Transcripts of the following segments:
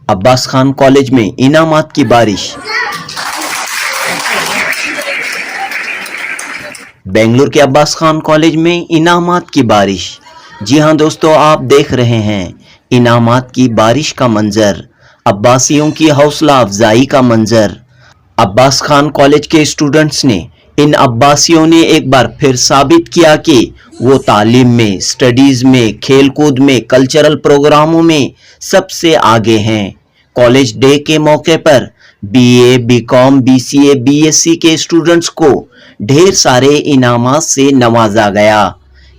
Abbas Khan college में इनामात की बारिश। बेंगलुरु के अब्बास खान कॉलेज में इनामात की बारिश। जी हां दोस्तों, आप देख रहे हैं इनामात की बारिश का मंजर, अब्बासियों की हौसला अफजाई का मंजर। अब्बास खान कॉलेज के स्टूडेंट्स ने, इन अब्बासियों ने एक बार फिर साबित किया कि वो तालीम में, स्टडीज में, खेलकूद में, कल्चरल प्रोग्रामों में सबसे आगे हैं। कॉलेज डे के मौके पर बीए, बीकॉम, बीसीए, बीएससी के स्टूडेंट्स को ढेर सारे इनामात से नवाजा गया।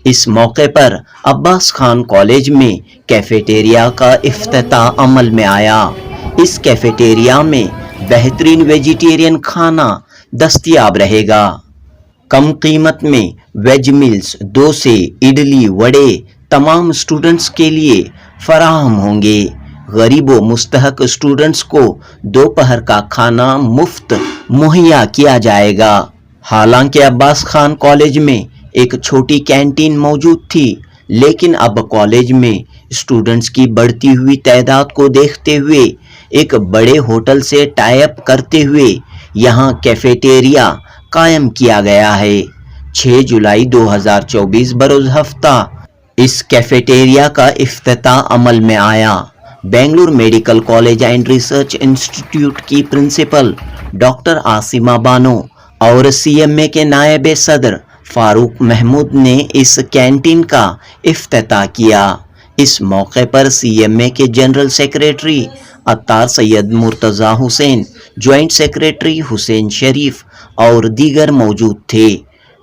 इस मौके पर अब्बास खान कॉलेज में कैफेटेरिया का इफ्तिताह अमल में आया। इस कैफेटेरिया में बेहतरीन वेजिटेरियन खाना दस्तयाब रहेगा। कम कीमत में वेज मील्स, डोसे, इडली, वड़े तमाम स्टूडेंट्स के लिए फराहम होंगे। गरीबों मुस्तहक स्टूडेंट्स को दोपहर का खाना मुफ्त मुहैया किया जाएगा। हालांकि अब्बास खान कॉलेज में एक छोटी कैंटीन मौजूद थी, लेकिन अब कॉलेज में स्टूडेंट्स की बढ़ती हुई तादाद को देखते हुए एक बड़े होटल से टाई अप करते हुए यहां कैफेटेरिया कायम किया गया है। 6 जुलाई 2024 बरोज हफ्ता इस कैफेटेरिया का इफ्तिताह अमल में आया। Bengaluru medical college and research institute की प्रिंसिपल डॉक्टर आसिमा बानो और सीएमए के नायब सदर फारूक महमूद ने इस कैंटीन का इफ्तिताह किया। इस मौके पर सीएमए के general secretary Attar Syed Murtaza Hussain, joint secretary Hussain Sharif और दीगर मौजूद थे।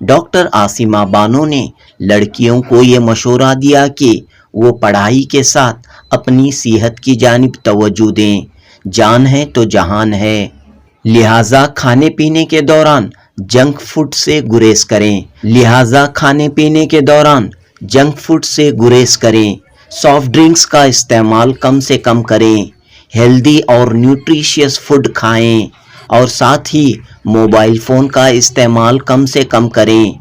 डॉक्टर आसिमा बानो ने लड़कियों को ये मशवरा दिया कि वो पढ़ाई के साथ अपनी सेहत की जानिब तवज्जो दें। जान है तो जहान है, लिहाजा खाने पीने के दौरान जंक फूड से गुरेज करें। जंक फूड से गुरेज करें। सॉफ्ट ड्रिंक्स का इस्तेमाल कम से कम करें। हेल्दी और न्यूट्रिशियस फूड खाएं और साथ ही मोबाइल फ़ोन का इस्तेमाल कम से कम करें।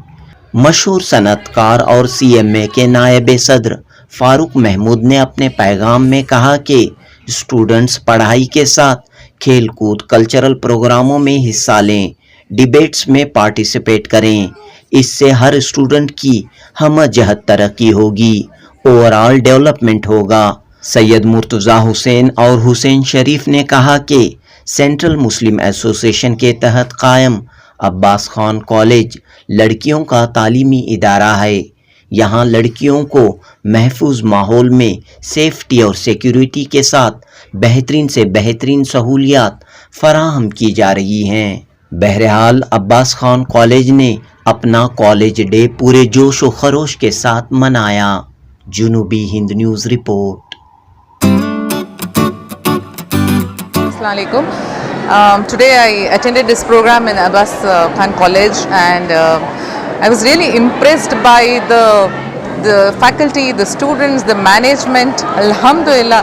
मशहूर सनअतकार और सीएमए के नायब सदर फारूक महमूद ने अपने पैगाम में कहा कि स्टूडेंट्स पढ़ाई के साथ खेल कूद, कल्चरल प्रोग्रामों में हिस्सा लें, डिबेट्स में पार्टिसिपेट करें। इससे हर स्टूडेंट की हमजहत तरक्की होगी, ओवरऑल डेवलपमेंट होगा। सैयद मुर्तज़ा हुसैन और हुसैन शरीफ ने कहा कि सेंट्रल मुस्लिम एसोसिएशन के तहत कायम अब्बास खान कॉलेज लड़कियों का तालीमी इदारा है। यहाँ लड़कियों को महफूज माहौल में सेफ्टी और सिक्योरिटी के साथ बेहतरीन से बेहतरीन सहूलियात फराहम की जा रही हैं। बहरहाल अब्बास खान कॉलेज ने अपना कॉलेज डे पूरे जोश व खरोश के साथ मनाया। Junubi Hind news report. Assalamualaikum. Today I attended this program in Abbas Khan College, and I was really impressed by the faculty, the students, the management. Alhamdulillah,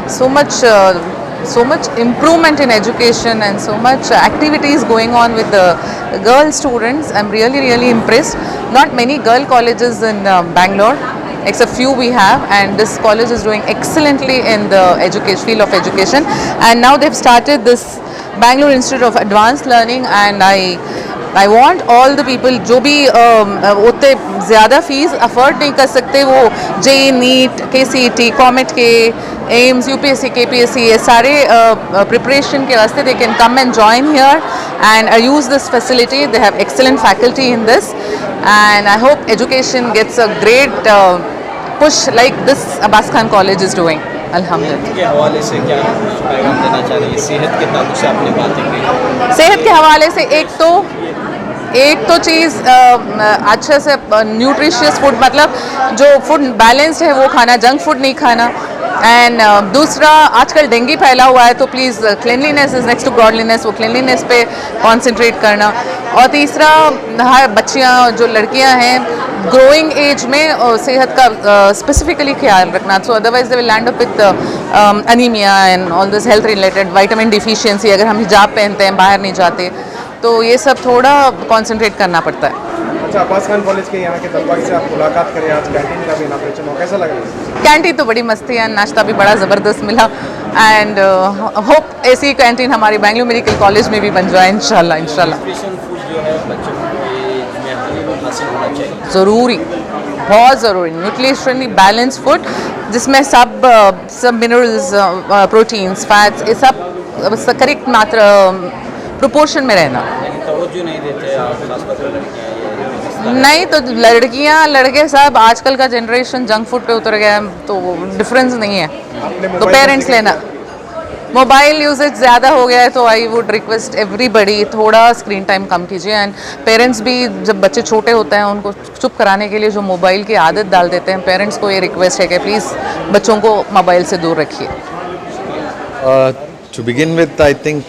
so much improvement in education and so much activities going on with the girl students. I'm really impressed. Not many girl colleges in Bangalore, except few we have, and this college is doing excellently in the field of education. And now they've started this Bangalore Institute of Advanced Learning, and I want all the people जो भी उतने ज़्यादा fees afford नहीं कर सकते, वो JEE, NEET, KCET, comet के, AIIMS, UPSC, KPSC, ये सारे प्रिपरेशन के वास्ते they can come and join here and use this facility. They have excellent faculty in this, and I hope education gets a great push like this Abbas Khan College is doing. अल्हम्दुलिल्लाह। के हवाले से क्या पैगाम देना चाह रही है? सेहत के ताल्लुक से आपने बातें की। सेहत के हवाले से एक तो चीज़ अच्छे से न्यूट्रिशियस फूड, मतलब जो फूड बैलेंस्ड है वो खाना, जंक फूड नहीं खाना। एंड दूसरा, आजकल डेंगू फैला हुआ है, तो please cleanliness is next to godliness, वो क्लिनलीनेस पे कॉन्सेंट्रेट करना। और तीसरा, हर बच्चियाँ जो लड़कियाँ हैं ग्रोइंग एज में सेहत का स्पेसिफिकली ख्याल रखना, सो otherwise they will land up with anaemia and all this health related vitamin deficiency. अगर हम हिजाब पहनते हैं, बाहर नहीं जाते, तो ये सब थोड़ा कॉन्सेंट्रेट करना पड़ता है। अच्छा, अब्बास खान कॉलेज के यहाँ के तलबा से आप मुलाकात करें, आज कैंटीन का भी इनॉग्रेशन हो, कैसा लगा? कैंटीन तो बड़ी मस्ती है, नाश्ता भी बड़ा ज़बरदस्त मिला एंड होप ऐसी कैंटीन हमारी बेंगलुरु मेडिकल कॉलेज में भी बन जाए इंशाल्लाह इंशाल्लाह। न्यूट्रिशन फूड जो है बच्चों के में हासिल होना चाहिए। ज़रूरी, बहुत ज़रूरी, न्यूट्रिशनली बैलेंस फूड जिसमें सब मिनरल्स, प्रोटीन्स, फैट्स, ये सब करेक्ट मात्रा प्रोपोर्शन में रहना। लेकिन तवज्जो नहीं देते आप, खासतौर पर लड़कियाँ ये नहीं तो लड़कियां लड़के सब आजकल का जनरेशन जंक फूड पे उतर गया है, तो डिफरेंस नहीं है। तो पेरेंट्स लेना, मोबाइल यूजेज ज़्यादा हो गया है, तो आई वुड रिक्वेस्ट एवरीबडी थोड़ा स्क्रीन टाइम कम कीजिए। एंड पेरेंट्स भी जब बच्चे छोटे होते हैं उनको चुप कराने के लिए जो मोबाइल की आदत डाल देते हैं, पेरेंट्स को ये रिक्वेस्ट है कि प्लीज़ बच्चों को मोबाइल से दूर रखिए। To begin with, I think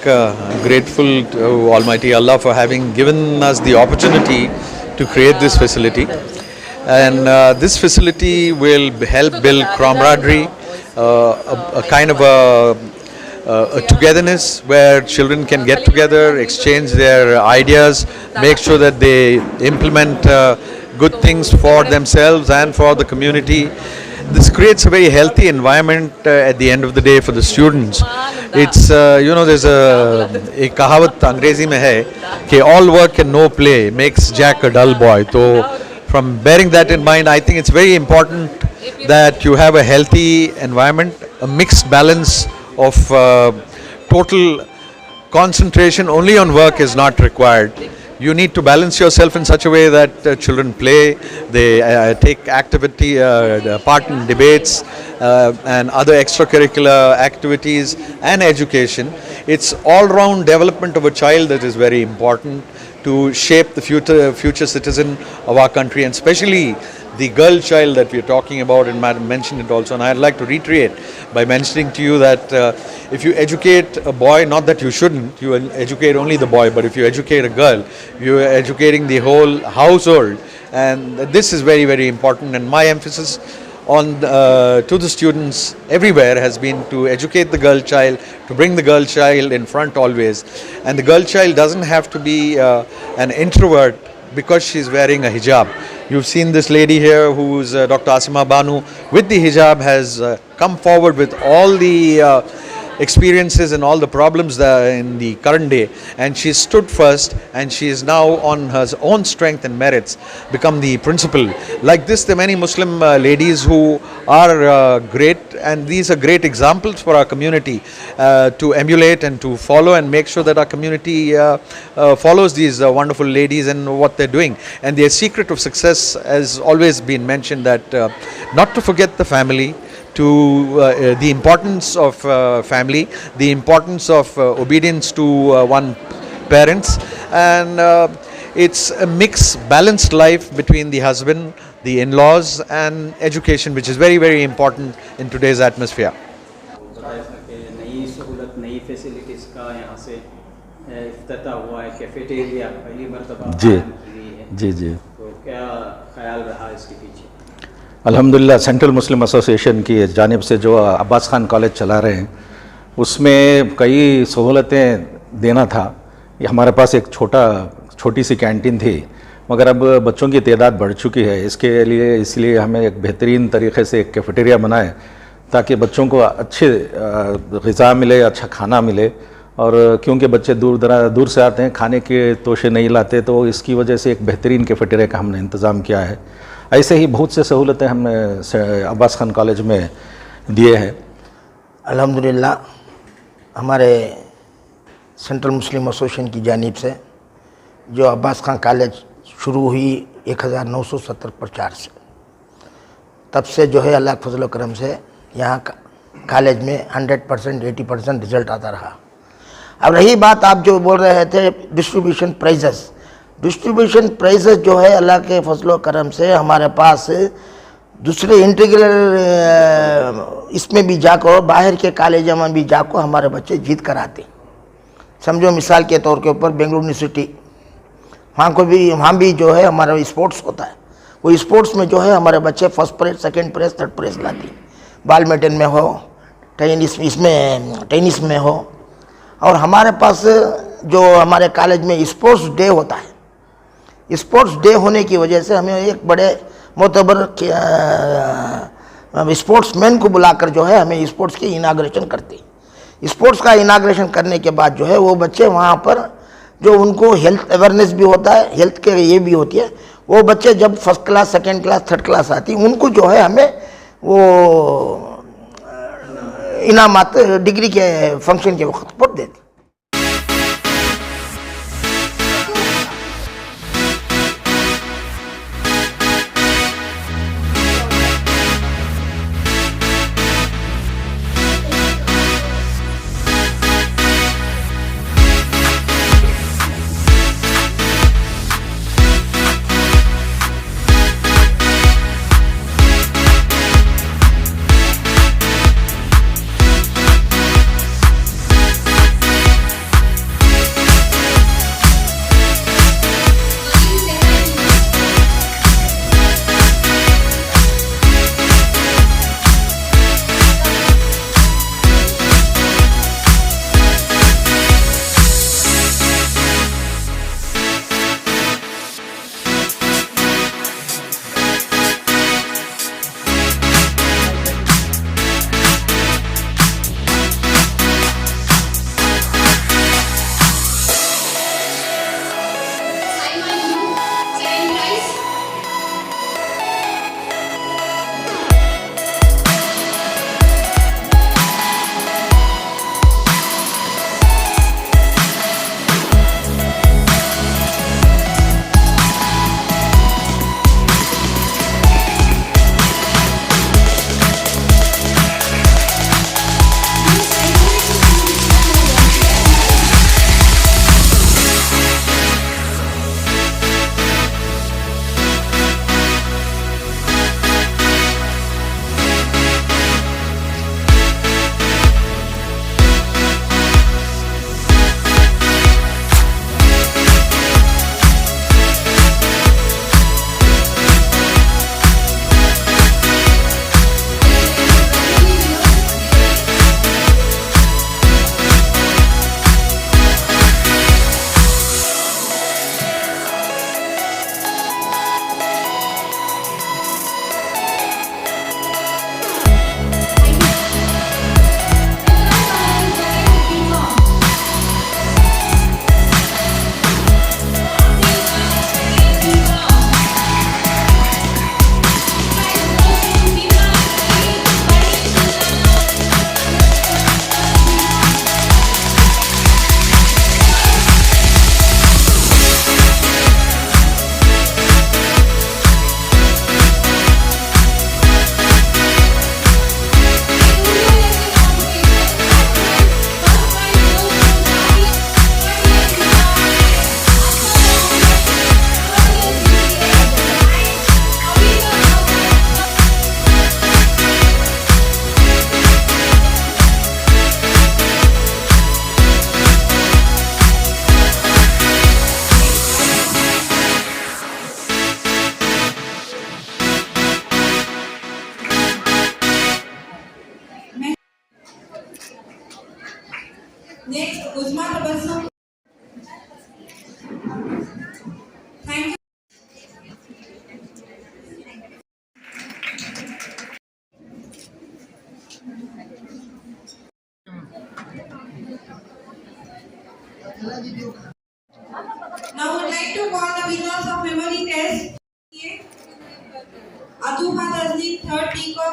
grateful to Almighty Allah for having given us the opportunity to create this facility, and this facility will help build camaraderie, a kind of a togetherness where children can get together, exchange their ideas, make sure that they implement good things for themselves and for the community. This creates a very healthy environment at the end of the day for the students. It's there's a कहावत अंग्रेजी में है कि all work and no play makes Jack a dull boy. So from bearing that in mind, I think it's very important that you have a healthy environment, a mixed balance of total concentration only on work is not required. You need to balance yourself in such a way that children play, they take activity, part in debates and other extracurricular activities and education. It's all-round development of a child that is very important to shape the future citizen of our country, and especially the girl child that we are talking about, and Madam mentioned it also, and I'd like to reiterate by mentioning to you that if you educate a boy, not that you shouldn't, you educate only the boy, but if you educate a girl, you are educating the whole household, and this is very, very important. And my emphasis on to the students everywhere has been to educate the girl child, to bring the girl child in front always, and the girl child doesn't have to be an introvert because she's wearing a hijab. You've seen this lady here who's Dr. Asima Banu with the hijab has come forward with all the experiences and all the problems in the current day, and she stood first, and she is now on her own strength and merits become the principal. Like this, there are many Muslim ladies who are great, and these are great examples for our community to emulate and to follow, and make sure that our community follows these wonderful ladies and what they're doing. And their secret of success has always been mentioned, that not to forget the family, to the importance of family, the importance of obedience to one parents, and it's a mixed, balanced life between the husband, the in-laws, and education, which is very, very important in today's atmosphere. नई सहूलत, नई facilities का यहाँ से इफ्तिताह हुआ है, cafeteria पहली मरतबा जी हुई है, जी जी तो क्या ख्याल रहा इसके पीछे? अल्हम्दुलिल्लाह सेंट्रल मुस्लिम एसोसिएशन की जानिब से जो अब्बास खान कॉलेज चला रहे हैं, उसमें कई सहूलतें देना था। ये हमारे पास एक छोटी सी कैंटीन थी, मगर अब बच्चों की तादाद बढ़ चुकी है। इसलिए हमें एक बेहतरीन तरीके से एक कैफेटेरिया बनाए ताकि बच्चों को अच्छे ग़िज़ा मिले, अच्छा खाना मिले। और क्योंकि बच्चे दूर से आते हैं, खाने के तोशे नहीं लाते, तो इसकी वजह से एक बेहतरीन कैफेटेरिया का हमने इंतज़ाम किया है। ऐसे ही बहुत से सहूलतें हमने अब्बास खान कॉलेज में दिए हैं। अल्हम्दुलिल्लाह हमारे सेंट्रल मुस्लिम एसोसिएशन की जानिब से जो अब्बास खान कॉलेज शुरू हुई 1970 प्रचार से, तब से जो है अल्लाह के फजल करम से यहाँ कॉलेज में 100% 80% रिज़ल्ट आता रहा। अब रही बात आप जो बोल रहे थे डिस्ट्रीब्यूशन प्राइजेस जो है अल्लाह के फजल करम से हमारे पास दूसरे इंटीग्रल इसमें भी जाकर, बाहर के कॉलेज में भी जाकर हमारे बच्चे जीत कर आते। समझो मिसाल के तौर के ऊपर बेंगलुरु यूनिवर्सिटी, वहाँ भी जो है हमारा स्पोर्ट्स होता है, वो स्पोर्ट्स में जो है हमारे बच्चे first prize, second prize, third prize लाते। बैडमिंटन में हो, टेनिस में हो। और हमारे पास जो हमारे कॉलेज में स्पोर्ट्स डे होता है, स्पोर्ट्स डे होने की वजह से हमें एक बड़े मोतबर स्पोर्ट्समैन को बुलाकर जो है हमें स्पोर्ट्स की इनाग्रेशन करते। स्पोर्ट्स का इनाग्रेशन करने के बाद जो है वो बच्चे वहाँ पर जो उनको हेल्थ अवेयरनेस भी होता है, हेल्थ के ये भी होती है, वो बच्चे जब first class, second class, third class आती उनको जो है हमें वो इनामात डिग्री के फंक्शन के वक्त पर देते। Next, Uzma Tabassum. Thank you. Now I would like to call the winners of memory test. Atufa Tasdeeq, third taker.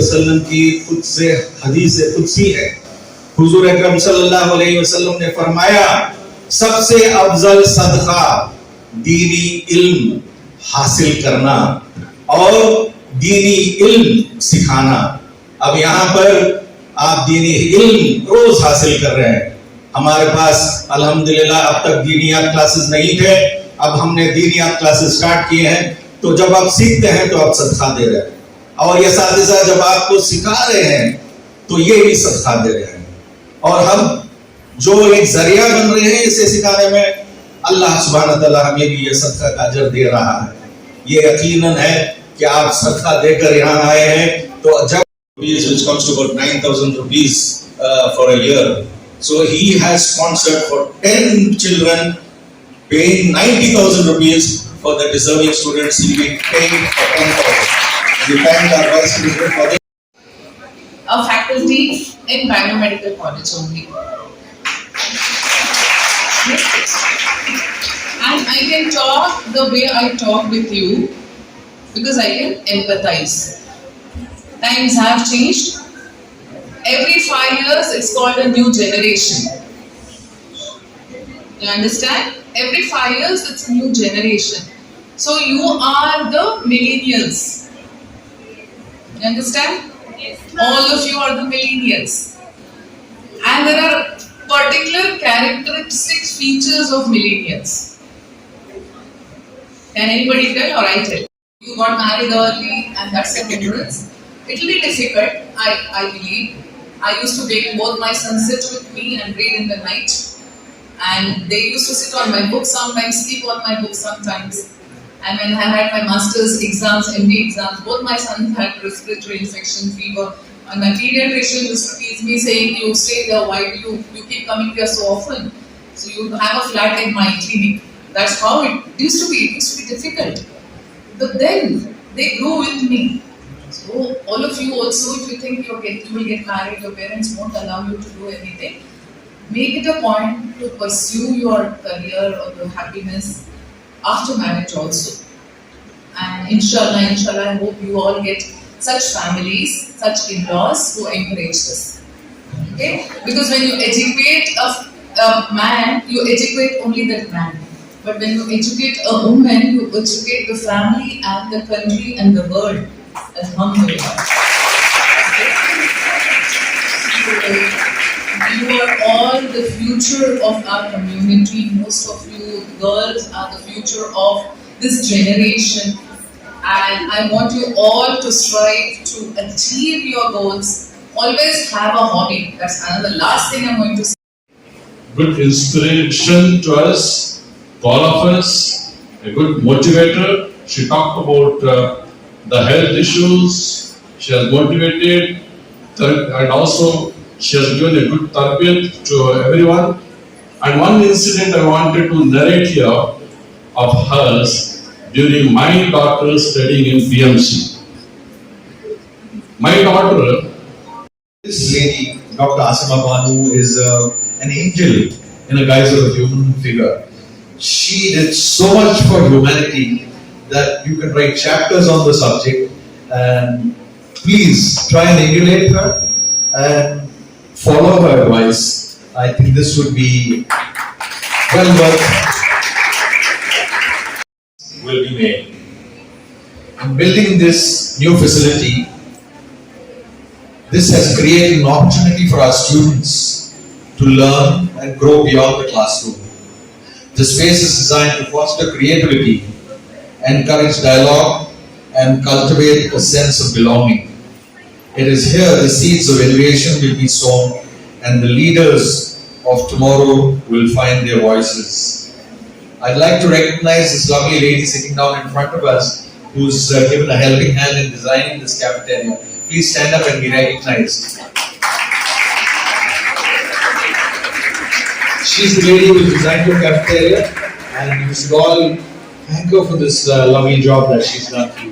वसल्लम की खुद से हदीस कुदसी है। हुजूर अकरम सल्लल्लाहु अलैहि वसल्लम ने फरमाया, सबसे अफजल सदका दीनी इल्म हासिल करना और दीनी इल्म सिखाना। अब यहाँ पर आप दीनी इल्म रोज हासिल कर रहे हैं। हमारे पास अल्हम्दुलिल्लाह अब तक दीनियात क्लासेस नहीं थे, अब हमने दीनियात क्लासेस स्टार्ट किए हैं। तो जब आप सीखते हैं तो आप सदका दे रहे हैं, और ये साथिया जब आपको सिखा रहे हैं तो ये भी सदका दे रहे हैं। और हम जो एक जरिया बन रहे हैं इसे सिखाने में, अल्लाह सुब्हानहू व तआला हमें भी ये सदका का अजर दे रहा है। ये यकीनन है कि आप सदका देकर यहाँ आए हैं। तो जब which comes to about 9,000 rupees for a year, so he has sponsored for 10 children, paying 90,000 rupees for the deserving students. He will be paying for 10,000. We thank our vice president for this. A faculty in biomedical college only. And I can talk the way I talk with you because I can empathize. Times have changed. Every 5 years it's called a new generation. You understand? Every 5 years it's a new generation. So you are the millennials. You understand? All of you are the millennials. And there are particular characteristic features of millennials. Can anybody tell or I tell? You got married early and that's the difference. It will be difficult, I believe. I used to make both my sons sit with me and read in the night. And they used to sit on my books sometimes, sleep on my books sometimes. And when I had my master's exams, MD exams, both my sons had respiratory infection, fever. And my pediatrician used to tease me saying, you stay there, why do you keep coming here so often? So you have a flat in my clinic. That's how it used to be. It used to be difficult. But then they grew with me. So all of you also, if you think you will get married, your parents won't allow you to do anything, make it a point to pursue your career or your happiness after marriage also. And inshallah, I hope you all get such families, such in-laws who encourage this. Okay? Because when you educate a man, you educate only that man. But when you educate a woman, you educate the family and the country and the world. Alhamdulillah. You are all the future of our community. Most of you girls are the future of this generation. And I want you all to strive to achieve your goals. Always have a hobby. That's another last thing I'm going to say. Good inspiration to us, all of us, a good motivator. She talked about the health issues. She has motivated and also she has given a good tarbiyat to everyone. And one incident I wanted to narrate here of hers during my daughter's studying in BMC. My daughter This lady, Dr. Asima Banu, is an angel in a guise of a human figure. She did so much for humanity that you can write chapters on the subject, and please try and emulate her and follow her advice. I think this would be well worth will be made. In building this new facility, this has created an opportunity for our students to learn and grow beyond the classroom. The space is designed to foster creativity, encourage dialogue, and cultivate a sense of belonging. It is here the seeds of innovation will be sown and the leaders of tomorrow will find their voices. I'd like to recognize this lovely lady sitting down in front of us who's given a helping hand in designing this cafeteria. Please stand up and be recognized. She's the lady who designed your cafeteria, and you should all thank her for this lovely job that she's done for you.